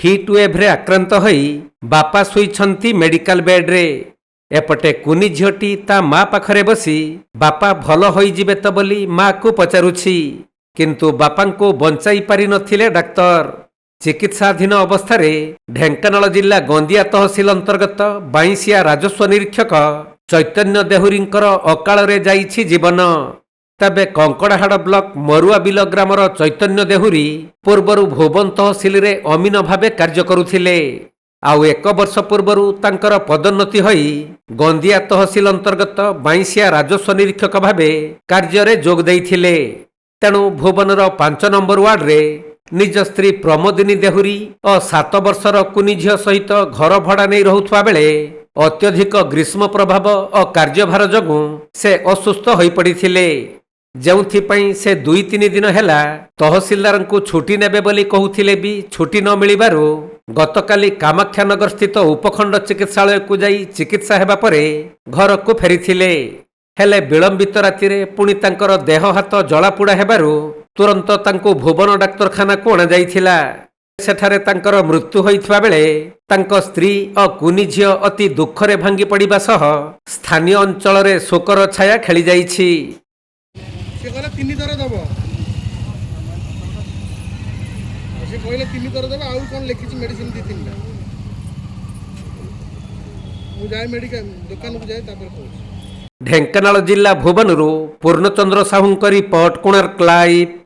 Hit वेव्रे आक्रांत होई बापा शुईछंती medical बेड्रे। एपटे कुनी झीटी ता माँ पाखरे बसी बापा भल होई जिबे तो बोली माँ को पचारुछि, किंतु बापा को बंचाई पारि नथिले डाक्तर। चिकित्साधीन अवस्था ढेंकानाल जिला गंदिया तहसिल अंतर्गत बाईसिया राजस्व निरीक्षक चैतन्य देहुरींकर अकाଳରେ जाइछि जीवन। तबे कंकड़ाहाड़ ब्लॉक मरुआ बिल ग्रामर चैतन्य देहुरी पूर्वरु भुवन तहसिल रे अमीन भावे कार्य करुथिले। आउ एक वर्ष पूर्वरु तांकर पदोन्नति होई गंदिया तहसिल अंतर्गत बाईसिया राजस्व निरीक्षक भावे कार्य रे जोग देइथिले। तेणु भुवनर 5 नंबर वार्ड रे निज स्त्री प्रमोदिनी देहुरी और 7 वर्षर कुनी झील सहित घर भड़ा नहीं रहुथुवा बेले अत्यधिक ग्रीष्म प्रभाव और कार्यभार जोगु से असुस्थ होई पड़िथिले। जेउथिपाई से 2-3 दिन हेला तहसीलदार को छुट्टी नेबे बोली कहूथिले भी छुट्टी न मिलिबारु गतकाली कामाख्यानगर स्थित उपखंड चिकित्सालय को जाई चिकित्सा हेबा परे घर को फेरिथिले। हेले विलंबित राति रे पुणी तांकर देह हाथ जलापोड़ा हेबारु तुरंत तांको भुवन डाक्तरखाना को अणा जाइथिला। सेठारे तांकर मृत्यु होइथिबा बेले तांको स्त्री और कुनी झियो अति दुखरे भांगी पड़िबा सह स्थानीय अंचल रे शोकर छाया खेली जाइछि। से कहले 3 थर दबो, से कहले 3 थर दबो। आउ कोन लिखिछि मेडिसिन 2-3टा मु जाय मेडिकल दुकान को जाय तापर कहू। ढेंकानाल जिला भुवनरु पूर्णचंद्र साहुंक रिपोर्ट कोणार्क लाइव।